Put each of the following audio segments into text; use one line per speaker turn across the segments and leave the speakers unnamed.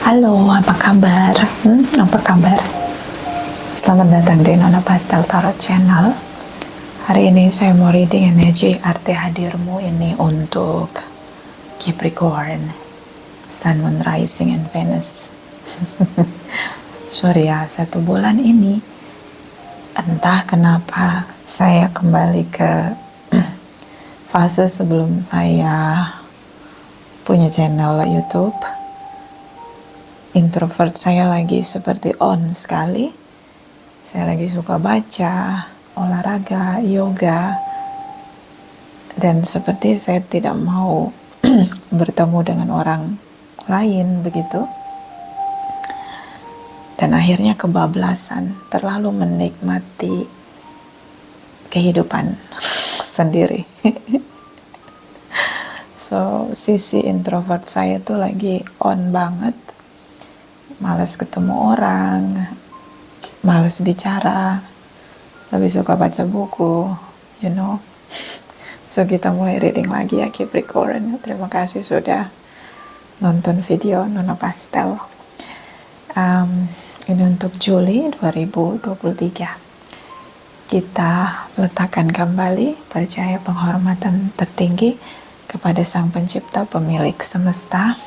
Halo, apa kabar? Apa kabar? Selamat datang di Nona Pastel Tarot Channel. Hari ini saya mau reading energi arti hadirmu ini untuk Capricorn, Sun, Moon, Rising, and Venus. Sorry ya, 1 bulan ini entah kenapa saya kembali ke fase sebelum saya punya channel YouTube. Introvert saya lagi seperti on sekali. Saya lagi suka baca, olahraga, yoga, dan seperti saya tidak mau bertemu dengan orang lain begitu. Dan akhirnya kebablasan, terlalu menikmati kehidupan sendiri. So, sisi introvert saya tuh lagi on banget. Malas ketemu orang, malas bicara, lebih suka baca buku, you know. So kita mulai reading lagi ya Capricorn. Terima kasih sudah nonton video Nona Pastel. Ini untuk Juli 2023. Kita letakkan kembali percaya penghormatan tertinggi kepada Sang Pencipta, pemilik semesta.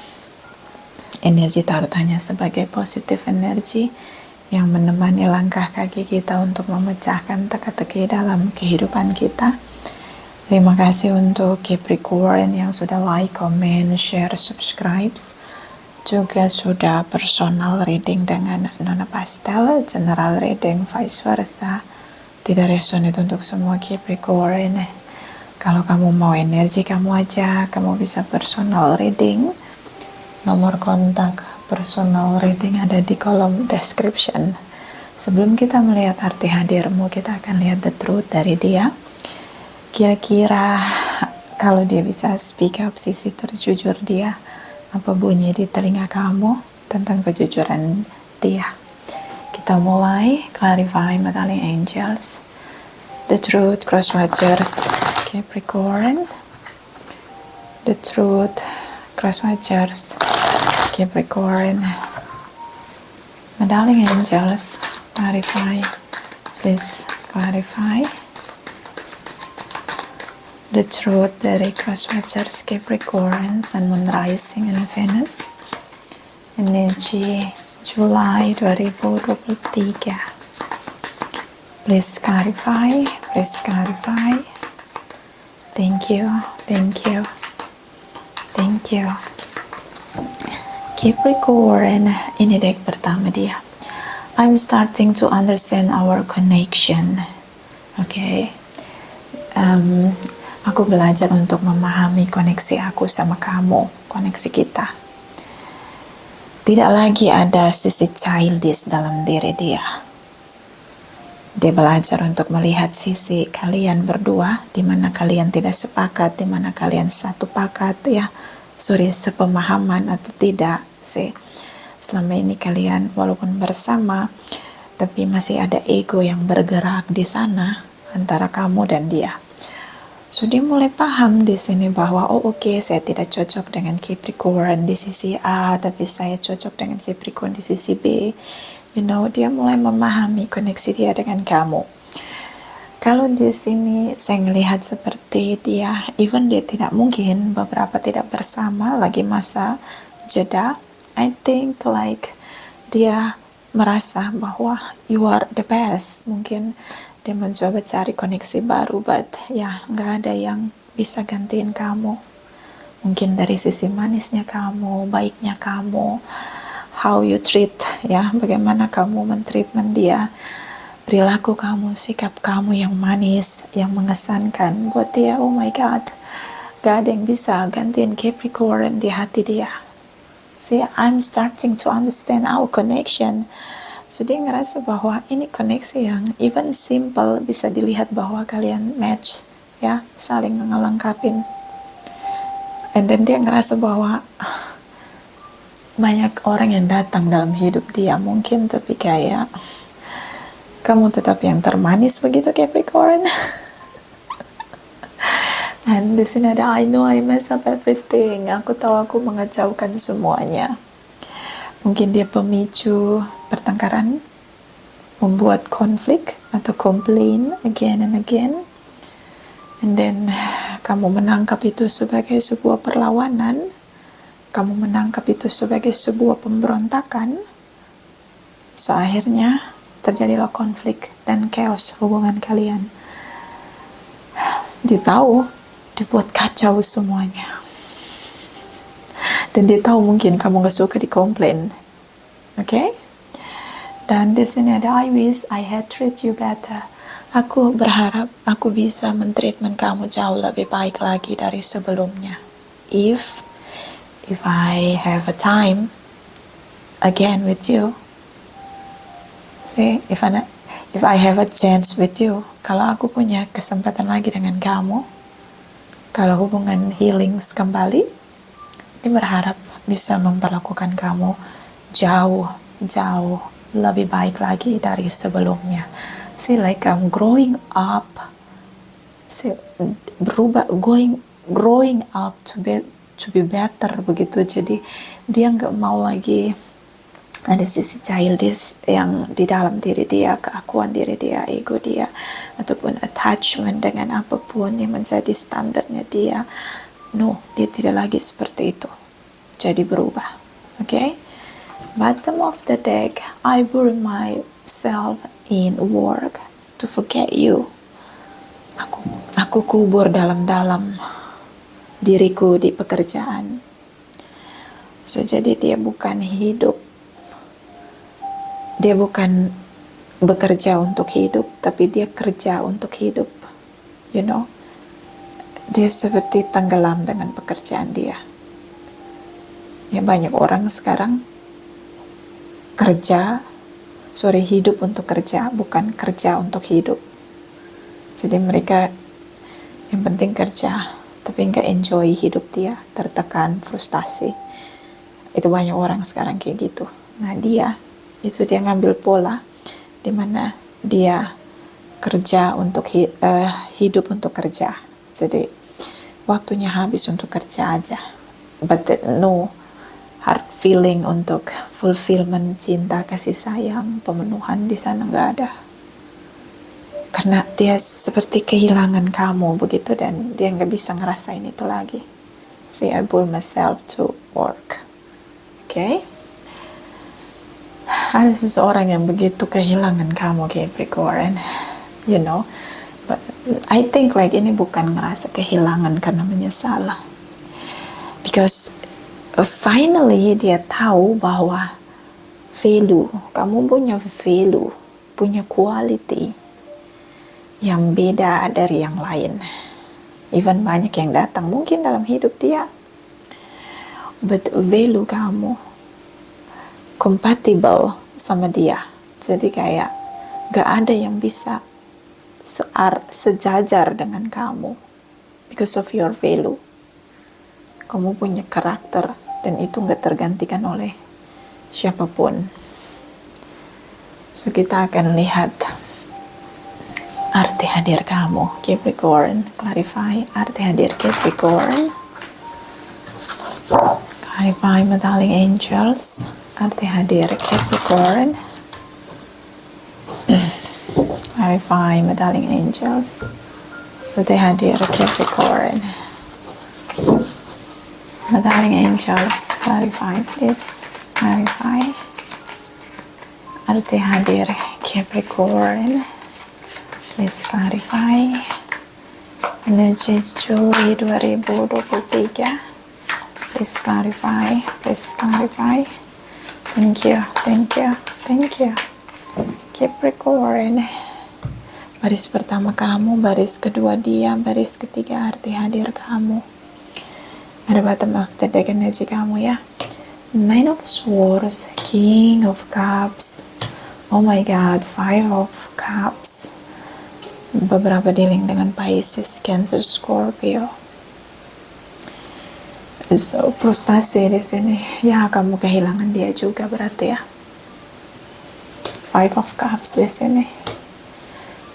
Energi tarot hanya sebagai positif energi yang menemani langkah kaki kita untuk memecahkan teka-teki dalam kehidupan kita. Terima kasih untuk Capricorn yang sudah like, comment, share, subscribe. Juga sudah personal reading dengan Nona Pastel, general reading, vice versa. Tidak resonate untuk semua Capricorn. Kalau kamu mau energi kamu aja, kamu bisa personal reading. Nomor kontak personal reading ada di kolom description. Sebelum kita melihat arti hadirmu, kita akan lihat the truth dari dia. Kira-kira kalau dia bisa speak up sisi terjujur dia, apa bunyi di telinga kamu tentang kejujuran dia? Kita mulai clarify, my darling angels. The truth, cross watchers, Capricorn. The truth, cross watchers, Capricorn. My darling angels, clarify, please clarify the truth dari cross watchers Capricorn, Sun, Moon, Rising, and Venus. Energi Juli 2023. Please clarify, please clarify. Thank you, thank you, thank you. Capricorn, ini deck pertama dia. I'm starting to understand our connection. Okay. Aku belajar untuk memahami koneksi aku sama kamu, koneksi kita. Tidak lagi ada sisi childish dalam diri dia. Dia belajar untuk melihat sisi kalian berdua, di mana kalian tidak sepakat, di mana kalian satu pakat, ya. Sepemahaman atau tidak sih. Selama ini kalian walaupun bersama, tapi masih ada ego yang bergerak di sana antara kamu dan dia. So dia mulai paham di sini bahwa oke, saya tidak cocok dengan Capricorn di sisi A, tapi saya cocok dengan Capricorn di sisi B. You know, dia mulai memahami koneksi dia dengan kamu. Kalau di sini saya melihat seperti dia, even dia tidak mungkin beberapa tidak bersama lagi masa jeda. I think like dia merasa bahwa you are the best. Mungkin dia mencoba cari koneksi baru, but ya nggak ada yang bisa gantiin kamu. Mungkin dari sisi manisnya kamu, baiknya kamu, how you treat, ya, bagaimana kamu men-treatment dia, perilaku kamu, sikap kamu yang manis, yang mengesankan buat dia. Oh my god, gak ada yang bisa gantiin Capricorn di hati dia. See, I'm starting to understand our connection. So dia ngerasa bahwa ini koneksi yang even simple bisa dilihat bahwa kalian match, ya, saling ngelengkapin. And then dia ngerasa bahwa banyak orang yang datang dalam hidup dia mungkin, tapi kayak kamu tetap yang termanis begitu Capricorn. Dan di sini ada I know I mess up everything. Aku tahu aku mengacaukan semuanya. Mungkin dia pemicu pertengkaran, membuat konflik atau complain again and again. And then kamu menangkap itu sebagai sebuah perlawanan, kamu menangkap itu sebagai sebuah pemberontakan. So akhirnya terjadilah konflik dan chaos hubungan kalian. Dia tahu dibuat kacau semuanya. Dan dia tahu mungkin kamu gak suka dikomplain. Oke? Dan di sini ada, I wish I had treat you better. Aku berharap aku bisa mentreatment kamu jauh lebih baik lagi dari sebelumnya. If I have a time again with you. See, if I have a chance with you. Kalau aku punya kesempatan lagi dengan kamu, kalau hubungan healings kembali, dia berharap bisa memperlakukan kamu jauh lebih baik lagi dari sebelumnya. See, like growing up, see, growing up to be better begitu. Jadi dia nggak mau lagi ada sisi childish yang di dalam diri dia, keakuan diri dia, ego dia, ataupun attachment dengan apapun yang menjadi standarnya dia. No, dia tidak lagi seperti itu. Jadi berubah. Okay? Bottom of the deck, I bury myself in work to forget you. Aku kubur dalam-dalam diriku di pekerjaan. So, jadi dia bukan hidup. Dia bukan bekerja untuk hidup, tapi dia kerja untuk hidup. You know? Dia seperti tenggelam dengan pekerjaan dia. Ya, banyak orang sekarang hidup untuk kerja, bukan kerja untuk hidup. Jadi mereka yang penting kerja, tapi nggak enjoy hidup dia, tertekan, frustasi. Itu banyak orang sekarang kayak gitu. Nah dia ngambil pola di mana dia kerja untuk hidup untuk kerja. Jadi waktunya habis untuk kerja aja, but no heart feeling untuk fulfillment, cinta, kasih sayang, pemenuhan di sana nggak ada. Karena dia seperti kehilangan kamu begitu, dan dia nggak bisa ngerasain itu lagi. See, I bore myself to work. Okay? Ada seseorang yang begitu kehilangan kamu, Capricorn. You know, but I think like ini bukan ngerasa kehilangan karena menyesal. Because finally dia tahu bahwa kamu punya value, punya quality yang beda dari yang lain. Even banyak yang datang mungkin dalam hidup dia, but value kamu compatible sama dia. Jadi kayak gak ada yang bisa sejajar dengan kamu because of your value. Kamu punya karakter dan itu gak tergantikan oleh siapapun. So kita akan lihat arti hadir kamu, Capricorn. Clarify arti hadir Capricorn. Clarify my darling angels, arti hadir Capricorn. Clarify my darling angels, arti hadir Capricorn. My darling angels, clarify please. Clarify arti hadir Capricorn. Please clarify energi Juli 2023. Please clarify, please clarify. Thank you, thank you, thank you. Capricorn. Baris pertama kamu, baris kedua dia, baris ketiga arti hadir kamu. Ada bottom of the deck energi kamu ya. Nine of Swords, King of Cups. Oh my God, Five of Cups. Beberapa dealing dengan Pisces, Cancer, Scorpio. So frustasi di sini. Ya, kamu kehilangan dia juga berarti ya. Five of Cups di sini.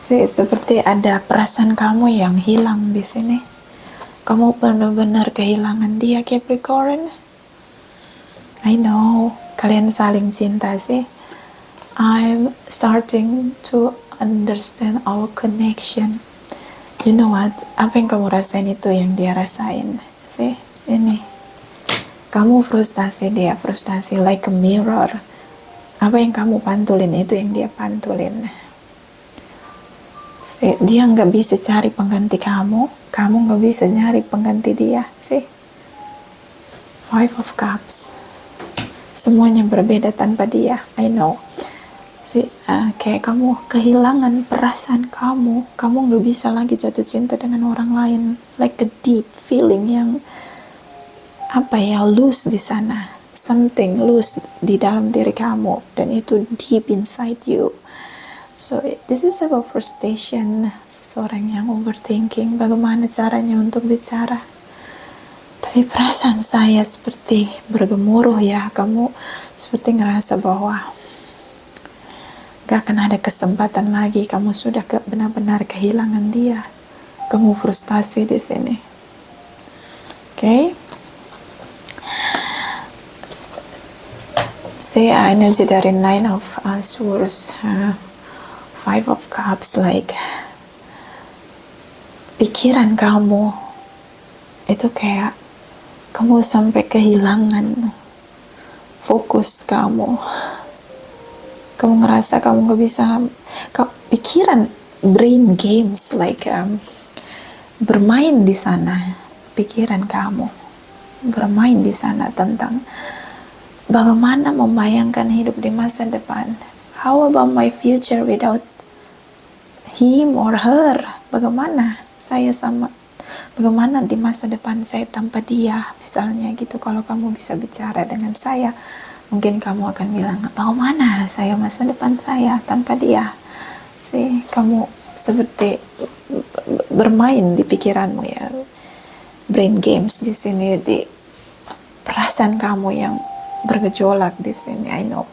Seperti ada perasaan kamu yang hilang di sini. Kamu benar-benar kehilangan dia, Capricorn. I know. kalian saling cinta sih. I'm starting to understand our connection. You know what? Apa yang kamu rasain itu yang dia rasain sih. Ini kamu frustasi, dia frustasi, like a mirror. Apa yang kamu pantulin itu yang dia pantulin. Dia nggak bisa cari pengganti kamu, kamu nggak bisa nyari pengganti dia sih. Five of Cups, semuanya berbeda tanpa dia. I know sih, kayak kamu kehilangan perasaan kamu nggak bisa lagi jatuh cinta dengan orang lain, like a deep feeling yang apa ya, loose di sana, something loose di dalam diri kamu, dan itu deep inside you. So this is about frustration, seseorang yang overthinking bagaimana caranya untuk bicara. Tapi perasaan saya seperti bergemuruh ya, kamu seperti ngerasa bahwa gak akan ada kesempatan lagi, kamu sudah benar-benar kehilangan dia. Kamu frustasi di sini. Okay? Saya energi dari Nine of Swords, Five of Cups, like pikiran kamu itu kayak kamu sampai kehilangan fokus kamu. Kamu ngerasa kamu gak bisa, pikiran, brain games, like bermain di sana. Pikiran kamu bermain di sana tentang bagaimana membayangkan hidup di masa depan. How about my future without him or her? Bagaimana di masa depan saya tanpa dia, misalnya gitu. Kalau kamu bisa bicara dengan saya, mungkin kamu akan bilang, bagaimana saya masa depan saya tanpa dia? Sih, kamu seperti bermain di pikiranmu ya, brain games di sini, di perasaan kamu yang bergejolak di sini. I know,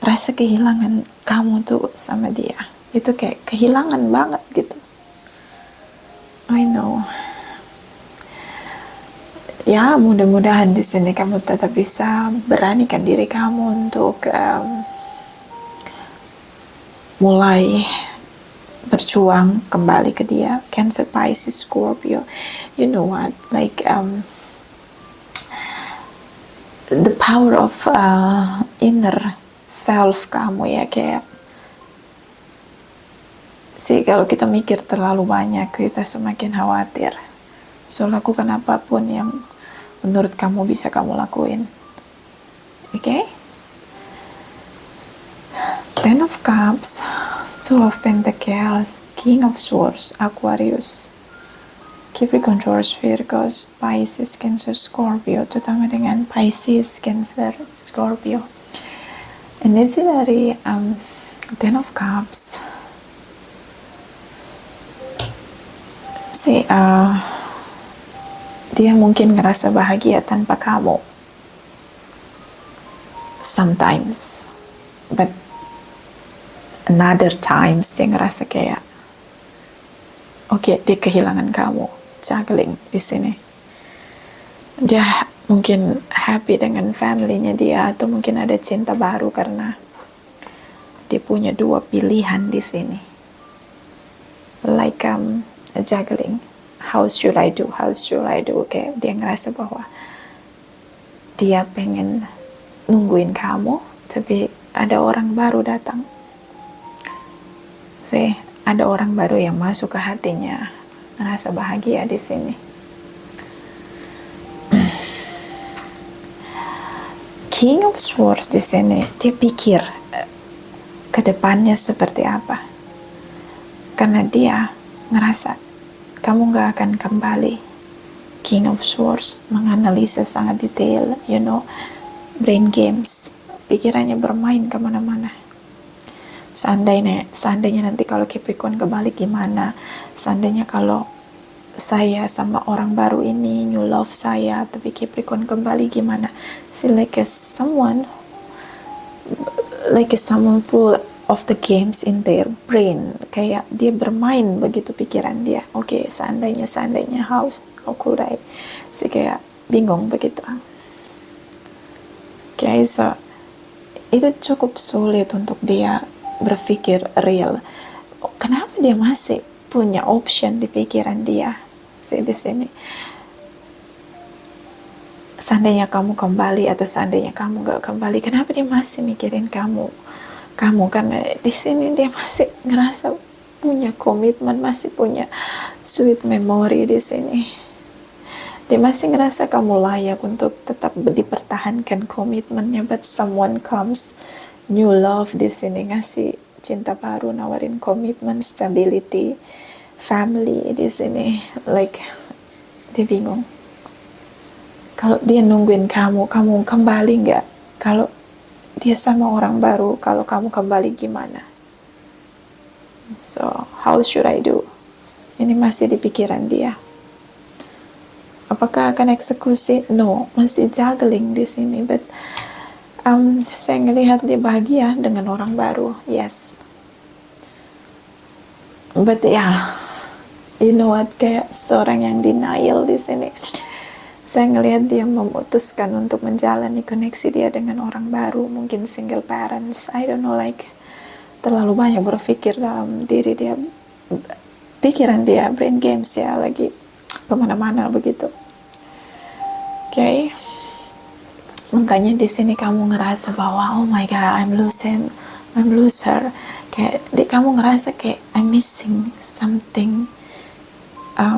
rasa kehilangan kamu tuh sama dia itu kayak kehilangan banget gitu. I know. Ya, mudah-mudahan di sini kamu tetap bisa beranikan diri kamu untuk mulai berjuang kembali ke dia. Cancer, Pisces, Scorpio. You know what? Like the power of inner self kamu ya, kayak sih kalau kita mikir terlalu banyak, kita semakin khawatir. So lakukan apapun yang menurut kamu bisa kamu lakuin. Okay? Ten of Cups, Two of Pentacles, King of Swords, Aquarius, Capricorn, Taurus, Virgos, Pisces, Cancer, Scorpio, terutama dengan Pisces, Cancer, Scorpio. Energi dari Ten of Cups, dia mungkin ngerasa bahagia tanpa kamu sometimes, but another times dia ngerasa kayak dia kehilangan kamu. Juggling di sini. Dia mungkin happy dengan family-nya dia, atau mungkin ada cinta baru karena dia punya dua pilihan di sini. Like juggling. How should I do? Kayak dia ngerasa bahwa dia pengen nungguin kamu, tapi ada orang baru datang. Ada orang baru yang masuk ke hatinya, ngerasa bahagia di sini. King of Swords di sini, dia pikir ke depannya seperti apa, karena dia ngerasa kamu gak akan kembali. King of Swords menganalisa sangat detail, you know, brain games, pikirannya bermain kemana-mana. Seandainya nanti kalau Capricorn kembali gimana, seandainya kalau saya sama orang baru ini, new love saya, tapi Capricorn kembali gimana. See, like someone full of the games in their brain, kayak dia bermain begitu pikiran dia. Seandainya how could I, sih kayak bingung begitu. So itu cukup sulit untuk dia berpikir real. Kenapa dia masih punya option di pikiran dia di sini? Seandainya kamu kembali atau seandainya kamu gak kembali, kenapa dia masih mikirin kamu? Karena di sini dia masih ngerasa punya komitmen, masih punya sweet memory di sini. Dia masih ngerasa kamu layak untuk tetap dipertahankan komitmennya, but someone comes, new love di sini, ngasih cinta baru, nawarin komitmen, stability, family di sini. Like, dia bingung. Kalau dia nungguin kamu kembali nggak? Kalau dia sama orang baru, kalau kamu kembali gimana? So, how should I do? Ini masih di pikiran dia. Apakah akan eksekusi? No, masih juggling di sini. But saya ngelihat dia bahagia dengan orang baru. Yes. But you know what? Kayak seorang yang denial di sini. Saya ngelihat dia memutuskan untuk menjalani koneksi dia dengan orang baru. Mungkin single parents. I don't know, like terlalu banyak berpikir dalam diri dia. Pikiran dia, brain games ya, lagi kemana-mana begitu. Okay. Makanya di sini kamu ngerasa bahwa oh my god, I'm lose him, I'm lose her. Kayak kamu ngerasa kayak I'm missing something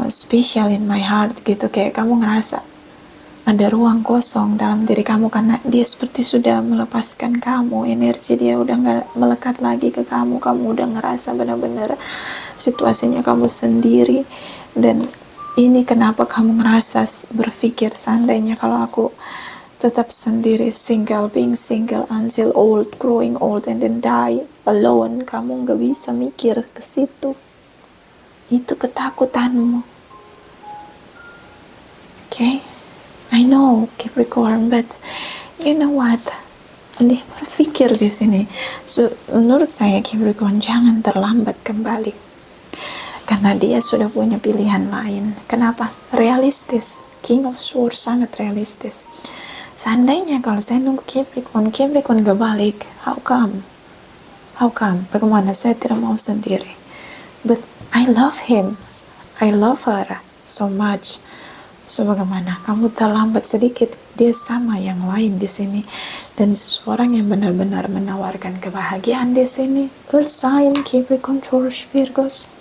special in my heart gitu. Kayak kamu ngerasa ada ruang kosong dalam diri kamu karena dia seperti sudah melepaskan kamu, energi dia udah gak melekat lagi ke kamu udah ngerasa benar-benar situasinya kamu sendiri. Dan ini kenapa kamu ngerasa berpikir seandainya kalau aku tetap sendiri, being single until old, growing old and then die alone. Kamu gak bisa mikir ke situ. Itu ketakutanmu. Okay? I know, Capricorn, but you know what? Dia berpikir di sini. So, menurut saya Capricorn jangan terlambat kembali, karena dia sudah punya pilihan lain. Kenapa? Realistis. King of Swords sangat realistis. Seandainya kalau saya nunggu Capricorn gak balik, how come? Bagaimana? Saya tidak mau sendiri. But I love him, I love her so much. So bagaimana? Kamu terlambat sedikit, dia sama yang lain di sini. Dan seseorang yang benar-benar menawarkan kebahagiaan di sini. Earth sign, Capricorn, Taurus, Virgos.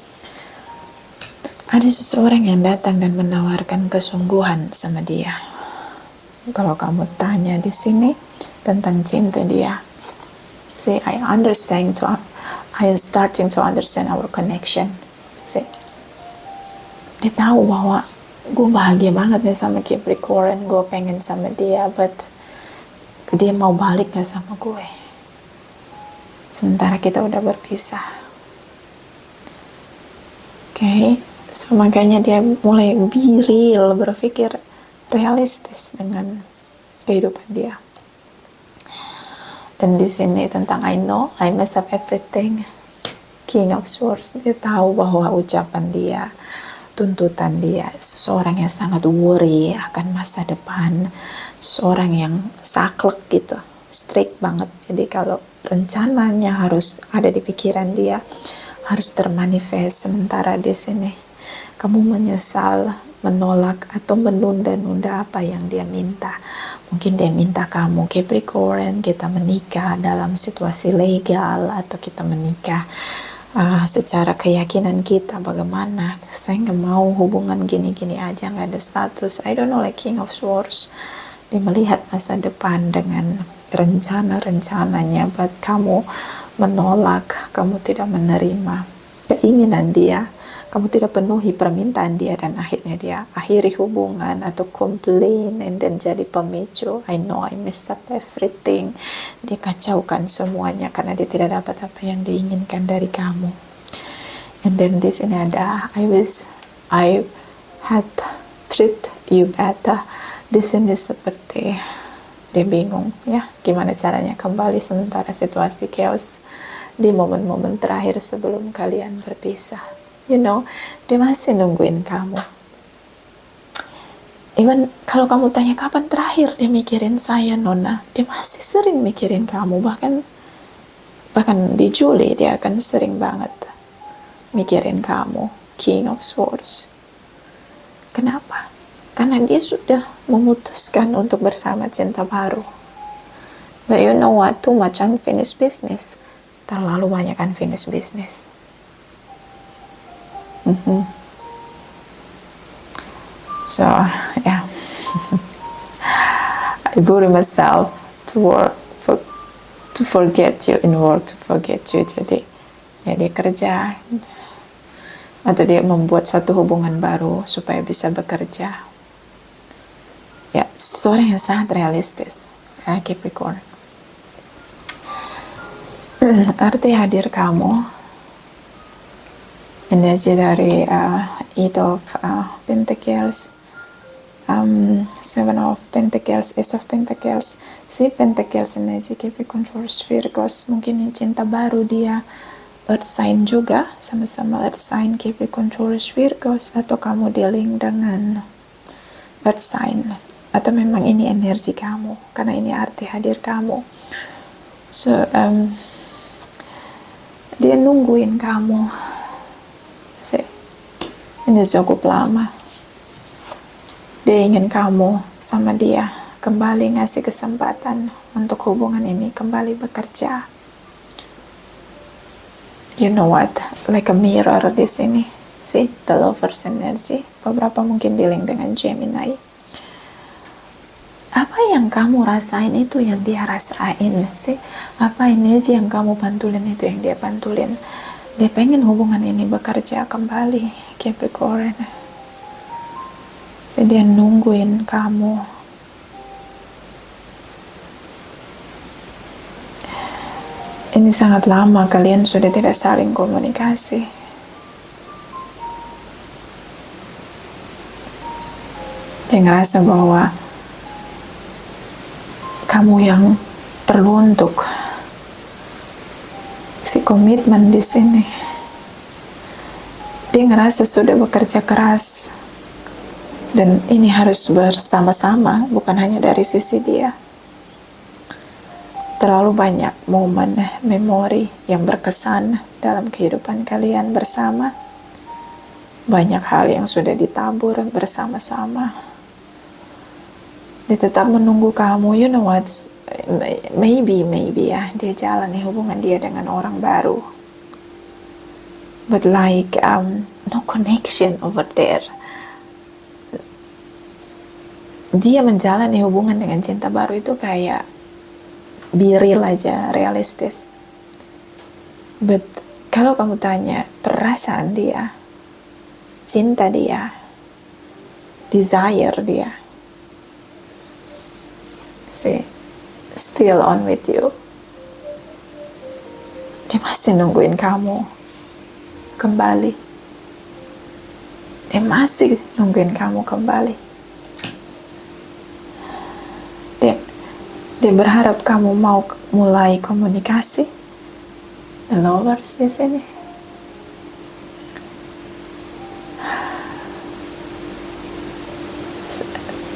Ada seseorang yang datang dan menawarkan kesungguhan sama dia. Kalau kamu tanya di sini tentang cinta dia, say I am starting to understand our connection. Say, dia tahu bahwa gue bahagia banget nih sama Capricorn, gue pengen sama dia, but dia mau balik gak sama gue sementara kita udah berpisah. Okay, so makanya dia mulai real, berpikir realistis dengan kehidupan dia. Dan di sini tentang I know I mess up everything, King of Swords. Dia tahu bahwa ucapan dia, tuntutan dia, seseorang yang sangat worry akan masa depan, seseorang yang saklek gitu, strict banget. Jadi kalau rencananya harus ada di pikiran dia, harus termanifest. Sementara di sini kamu menyesal, menolak atau menunda-nunda apa yang dia minta. Mungkin dia minta kamu Capricorn, kita menikah dalam situasi legal, atau kita menikah secara keyakinan kita. Bagaimana? Saya nggak mau hubungan gini-gini aja, nggak ada status. I don't know, like King of Swords. Dia melihat masa depan dengan rencana-rencananya, but kamu menolak, kamu tidak menerima keinginan dia, kamu tidak penuhi permintaan dia, dan akhirnya dia akhiri hubungan atau complain and then jadi pemicu. I know I messed up everything. Dia kacaukan semuanya karena dia tidak dapat apa yang diinginkan dari kamu. And then di sini ada I wish I had treat you better. Di sini seperti dia bingung ya, gimana caranya kembali sementara situasi chaos di momen-momen terakhir sebelum kalian berpisah. You know, dia masih nungguin kamu. Even kalau kamu tanya kapan terakhir dia mikirin saya, Nona, dia masih sering mikirin kamu. Bahkan di Juli dia akan sering banget mikirin kamu. King of Swords. Kenapa? Karena dia sudah memutuskan untuk bersama cinta baru. But you know what? Too much unfinished business. Terlalu banyak unfinished business. So, yeah. I bully myself to work, to forget you, in work to forget you. Jadi, ya dia kerja, atau dia membuat satu hubungan baru supaya bisa bekerja. Ya, seorang yang sangat realistis. Ya, Capricorn. Arti hadir kamu, energi dari Eight of Pentacles, Seven of Pentacles, Ace of Pentacles, si Pentacles, energi Capricorn, Taurus, Virgos. Mungkin cinta baru dia Earth sign juga, sama-sama Earth sign Capricorn, Taurus, Virgos, atau kamu dealing dengan Earth sign, atau memang ini energi kamu, karena ini arti hadir kamu. So, dia nungguin kamu. Ini cukup lama. Dia ingin kamu sama dia kembali ngasih kesempatan untuk hubungan ini kembali bekerja. You know what? Like a mirror di sini. See, the Lovers energy. Beberapa mungkin dealing dengan Gemini. Apa yang kamu rasain itu yang dia rasain, sih. Apa energi yang kamu pantulin itu yang dia pantulin. Dia pengen hubungan ini bekerja kembali, Capricorn. Dia nungguin kamu. Ini sangat lama kalian sudah tidak saling komunikasi. Dia ngerasa bahwa kamu yang perlu untuk si komitmen di sini. Dia ngerasa sudah bekerja keras. Dan ini harus bersama-sama, bukan hanya dari sisi dia. Terlalu banyak momen, memori yang berkesan dalam kehidupan kalian bersama. Banyak hal yang sudah ditabur bersama-sama. Dia tetap menunggu kamu. You know what? Maybe ya, dia jalani hubungan dia dengan orang baru. But like, no connection over there. Dia menjalani hubungan dengan cinta baru itu kayak biril aja, realistis. But kalau kamu tanya perasaan dia, cinta dia, desire dia, see, still on with you. Dia masih nungguin kamu kembali. Dia masih nungguin kamu kembali. Dia berharap kamu mau mulai komunikasi. The Lovers di sini.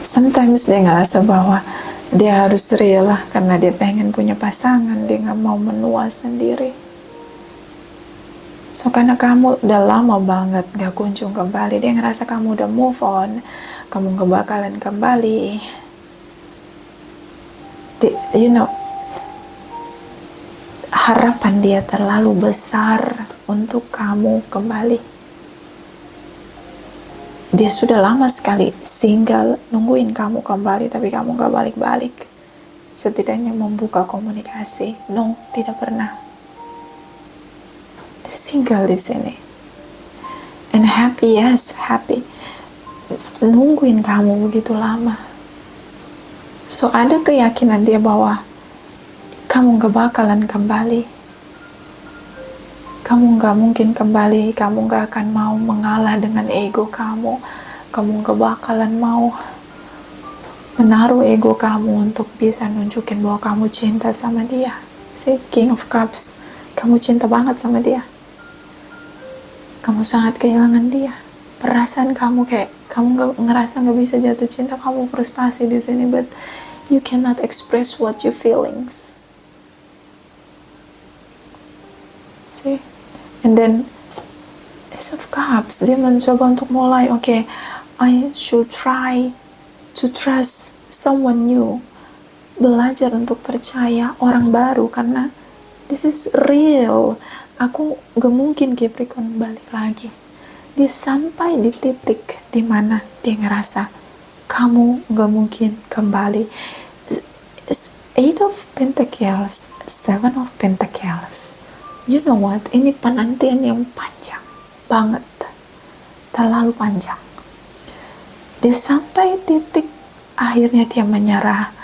Sometimes dia ngerasa bahwa dia harus rela karena dia pengen punya pasangan, dia nggak mau menua sendiri. So karena kamu udah lama banget gak kunjung kembali, dia ngerasa kamu udah move on, kamu gak bakalan kembali. You know, harapan dia terlalu besar untuk kamu kembali. Dia sudah lama sekali single, nungguin kamu kembali, tapi kamu gak balik-balik. Setidaknya membuka komunikasi. No, tidak pernah. Dia single di sini. And happy, yes, happy. Nungguin kamu begitu lama. So ada keyakinan dia bahwa kamu gak bakalan kembali. Kamu gak mungkin kembali, kamu gak akan mau mengalah dengan ego kamu. Kamu gak bakalan mau menaruh ego kamu untuk bisa nunjukin bahwa kamu cinta sama dia. See, King of Cups, kamu cinta banget sama dia. Kamu sangat kehilangan dia. Perasaan kamu kayak Kamu ngerasa nggak bisa jatuh cinta, kamu frustasi di sini, but you cannot express what you feelings. See? And then Ace of Cups, dia mencoba untuk mulai, okay, I should try to trust someone new. Belajar untuk percaya orang baru, karena this is real. Aku gak mungkin Capricorn balik lagi. Dia sampai di titik dimana dia ngerasa kamu gak mungkin kembali. Eight of Pentacles, Seven of Pentacles. You know what? Ini penantian yang panjang banget, terlalu panjang. Dia sampai titik akhirnya dia menyerah,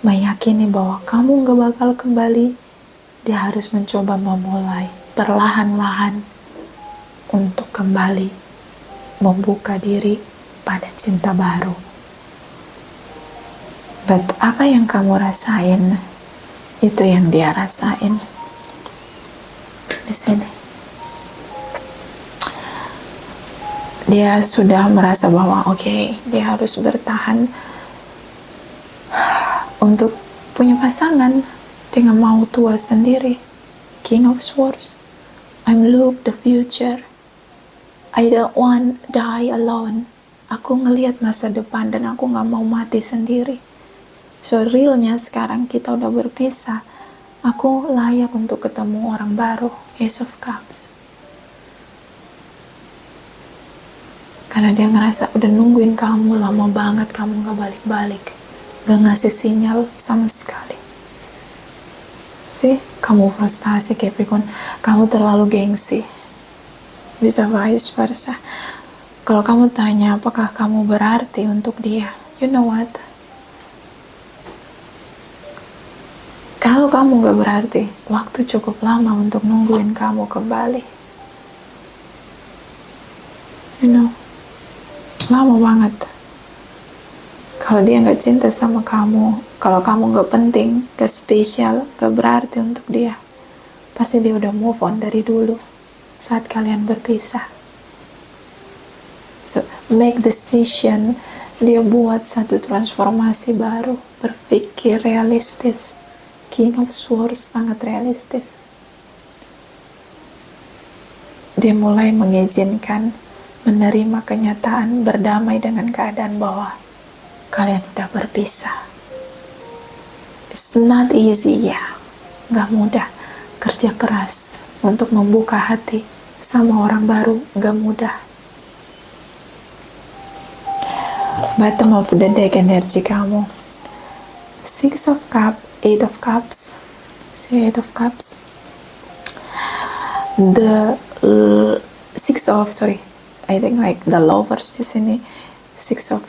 meyakini bahwa kamu gak bakal kembali. Dia harus mencoba memulai perlahan-lahan untuk kembali membuka diri pada cinta baru. But apa yang kamu rasain, itu yang dia rasain di sini. Dia sudah merasa bahwa okay, dia harus bertahan untuk punya pasangan dengan mau tua sendiri. King of Swords. I'm look the future. I don't want die alone. Aku ngelihat masa depan dan aku gak mau mati sendiri. So realnya sekarang kita udah berpisah. Aku layak untuk ketemu orang baru. Ace of Cups. Karena dia ngerasa udah nungguin kamu lama banget, kamu gak balik-balik, gak ngasih sinyal sama sekali. Sih, kamu frustasi Capricorn, kamu terlalu gengsi. Bisa vice versa. Kalau kamu tanya apakah kamu berarti untuk dia, you know what? Kalau kamu gak berarti, waktu cukup lama untuk nungguin kamu kembali. You know, lama banget. Kalau dia gak cinta sama kamu, kalau kamu gak penting, gak spesial, gak berarti untuk dia, pasti dia udah move on dari dulu saat kalian berpisah. So, make decision. Dia buat satu transformasi baru, berpikir realistis. King of Swords sangat realistis. Dia mulai mengizinkan, menerima kenyataan, berdamai dengan keadaan bahwa kalian udah berpisah. It's not easy ya, gak mudah. Kerja keras untuk membuka hati sama orang baru gak mudah. Bottom of the deck energi kamu. Six of Cups, Eight of Cups. See, Eight of Cups. The I think like the lovers di sini. Six of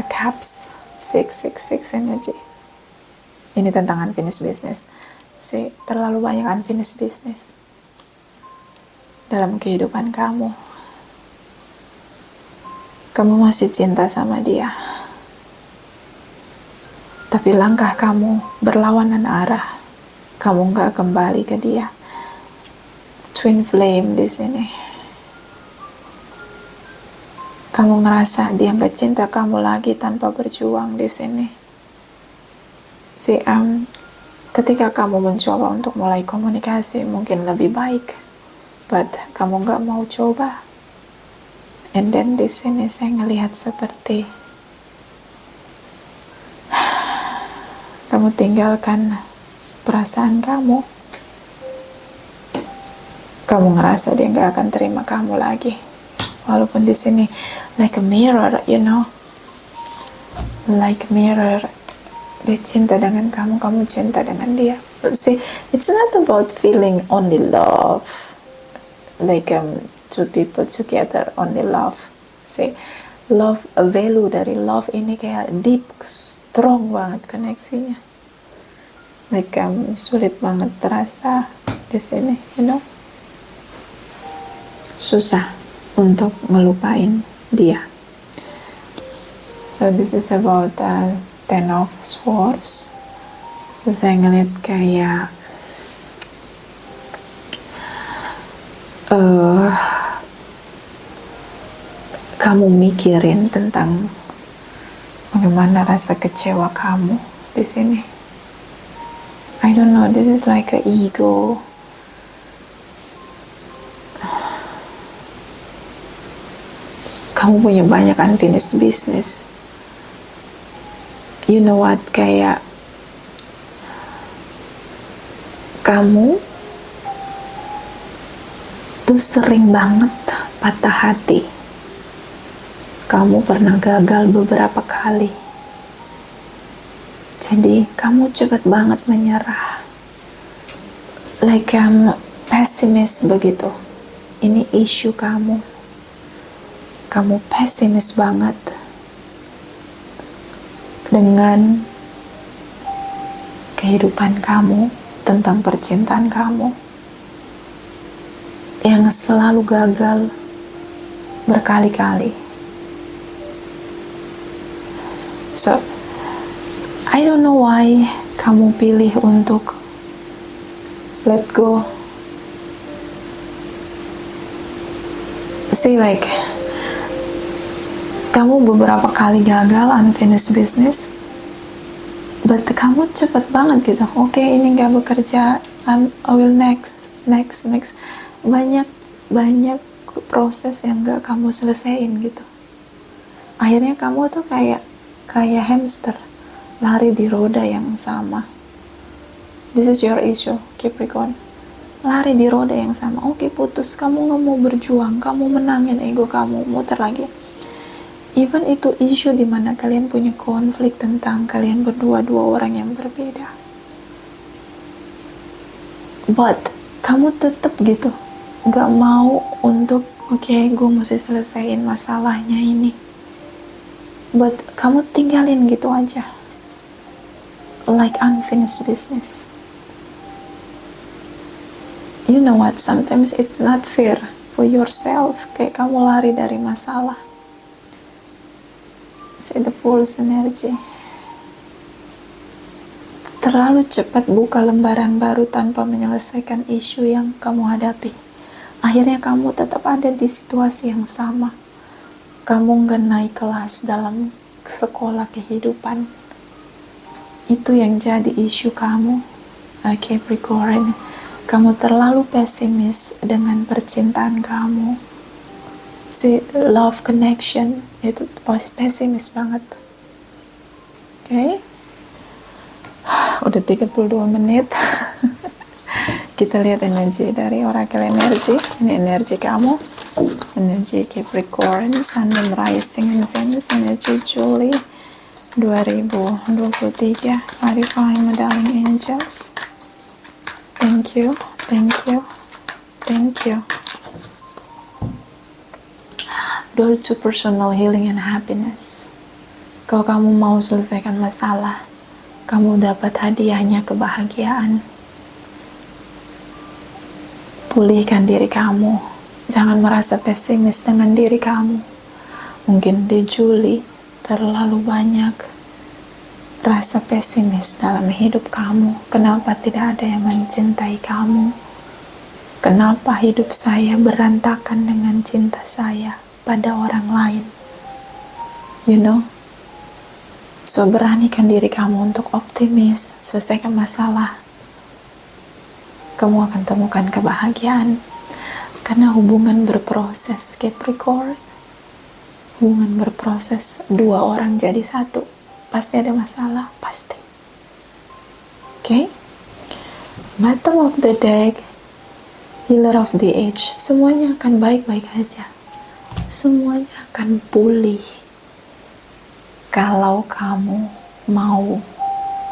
Cups. Six energy. Ini tentang unfinished business. See, terlalu banyak unfinished business dalam kehidupan kamu. Kamu masih cinta sama dia, tapi langkah kamu berlawanan arah. Kamu gak kembali ke dia. Twin flame di sini. Kamu ngerasa dia gak cinta kamu lagi tanpa berjuang di sini. Ketika kamu mencoba untuk mulai komunikasi, mungkin lebih baik, but kamu gak mau coba. And then di sini saya ngelihat seperti kamu tinggalkan perasaan kamu. Kamu ngerasa dia gak akan terima kamu lagi. Walaupun di sini like a mirror, you know, like mirror. Dia cinta dengan kamu, kamu cinta dengan dia. But see, it's not about feeling only love, like two people together only love. See, love, value dari love ini kayak deep, strong banget koneksinya. Like sulit banget terasa di sini, you know. Susah untuk ngelupain dia. So this is about Ten of Swords. So saya ngeliat kayak kamu mikirin tentang bagaimana rasa kecewa kamu di sini. I don't know, this is like a ego. Kamu punya banyak unfinished business. You know what, kayak kamu tuh sering banget patah hati. Kamu pernah gagal beberapa kali. Jadi kamu cepat banget menyerah. Like pesimis begitu. Ini isu kamu. Kamu pesimis banget dengan kehidupan kamu, tentang percintaan kamu yang selalu gagal berkali-kali. So, I don't know why kamu pilih untuk let go. See, like, kamu beberapa kali gagal unfinished business, but kamu cepet banget gitu. Oke, ini gak bekerja, I will next. Banyak proses yang gak kamu selesaiin gitu. Akhirnya kamu tuh kayak hamster, lari di roda yang sama. This is your issue, Capricorn. Lari di roda yang sama. Oke, putus, kamu gak mau berjuang, kamu menangin ego kamu, muter lagi. Even itu isu dimana kalian punya konflik tentang kalian berdua, dua orang yang berbeda. But kamu tetap gitu, gak mau untuk oke, gue mesti selesaiin masalahnya ini. But kamu tinggalin gitu aja, like unfinished business. You know what, sometimes it's not fair for yourself. Kayak kamu lari dari masalah. See the Fool's energy. Terlalu cepat buka lembaran baru tanpa menyelesaikan isu yang kamu hadapi. Akhirnya kamu tetap ada di situasi yang sama. Kamu nggak naik kelas dalam sekolah kehidupan. Itu yang jadi isu kamu, Capricorn. Kamu terlalu pesimis dengan percintaan kamu. Si love connection itu pesimis banget. Oke. Udah 32 menit. Kita lihat energi dari Oracle Energy. Ini energi kamu. Energi Capricorn, Sun, Moon, Rising, and Venus. Energi Juli 2023. Clarifying my darling angels. Thank you. Door to personal healing and happiness. Kalau kamu mau selesaikan masalah, kamu dapat hadiahnya kebahagiaan. Pulihkan diri kamu. Jangan merasa pesimis dengan diri kamu. Mungkin di Juli terlalu banyak rasa pesimis dalam hidup kamu. Kenapa tidak ada yang mencintai kamu? Kenapa hidup saya berantakan dengan cinta saya pada orang lain? You know? So, beranikan diri kamu untuk optimis, selesaikan masalah. Kamu akan temukan kebahagiaan. Karena hubungan berproses, Capricorn. Hubungan berproses, dua orang jadi satu. Pasti ada masalah, pasti. Okay? Bottom of the deck, Healer of the Age. Semuanya akan baik-baik aja. Semuanya akan pulih. Kalau kamu mau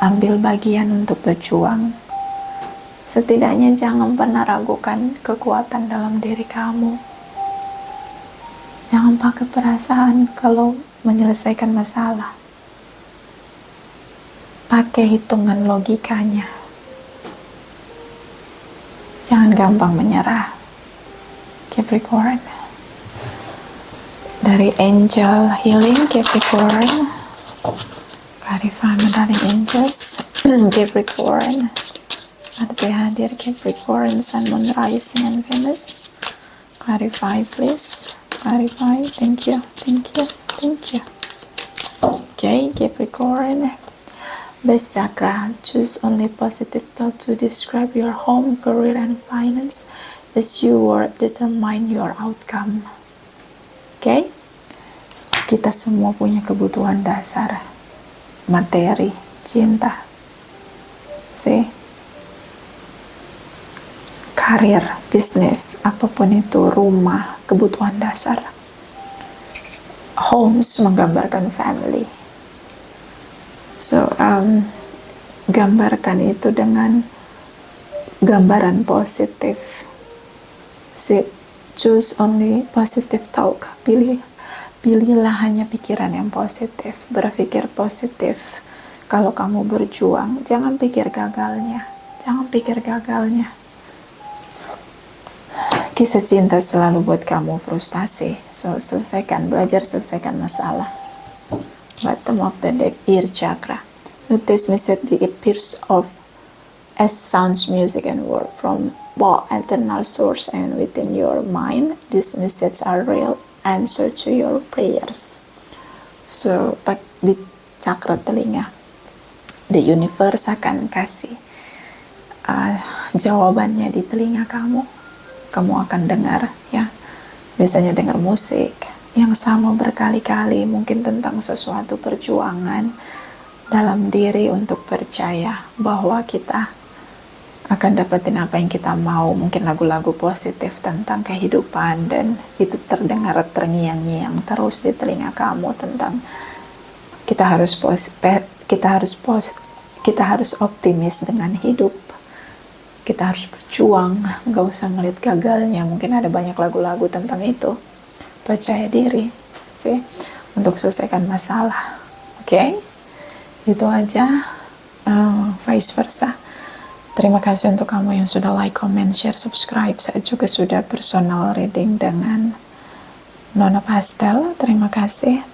ambil bagian untuk berjuang, setidaknya jangan pernah ragukan kekuatan dalam diri kamu. Jangan pakai perasaan kalau menyelesaikan masalah. Pakai hitungan logikanya. Jangan gampang menyerah, Capricorn. Dari Angel Healing, Capricorn. Clarify dari Angels, Capricorn. Ada hadir Capricorn, Sun, Moon, Rising, and Venus. Clarify please. clarify. Thank you. Okay, Capricorn. Base chakra, choose only positive thought to describe your home, career, and finance as you will determine your outcome. Okay? Kita semua punya kebutuhan dasar. Materi, cinta. See? Karir, bisnis, apapun itu, rumah, kebutuhan dasar. Homes menggambarkan family. So, gambarkan itu dengan gambaran positif. Choose only positive thought. Pilihlah hanya pikiran yang positif. Berpikir positif. Kalau kamu berjuang, jangan pikir gagalnya. Kisah cinta selalu buat kamu frustasi. So, belajar selesaikan masalah. Bottom of the deck, ear chakra. Notice message the appears of as sounds, music, and word from both eternal source and within your mind. These messages are real answer to your prayers. So, di chakra telinga, the universe akan kasih jawabannya di telinga kamu. Kamu akan dengar, ya. Biasanya dengar musik yang sama berkali-kali, mungkin tentang sesuatu perjuangan dalam diri untuk percaya bahwa kita akan dapetin apa yang kita mau. Mungkin lagu-lagu positif tentang kehidupan, dan itu terdengar terngiang-ngiang terus di telinga kamu tentang kita harus optimis dengan hidup, kita harus berjuang, nggak usah ngeliat gagalnya. Mungkin ada banyak lagu-lagu tentang itu. Percaya diri sih untuk selesaikan masalah. Oke? Itu aja. Vice versa. Terima kasih untuk kamu yang sudah like, comment, share, subscribe. Saya juga sudah personal reading dengan Nona Pastel. Terima kasih.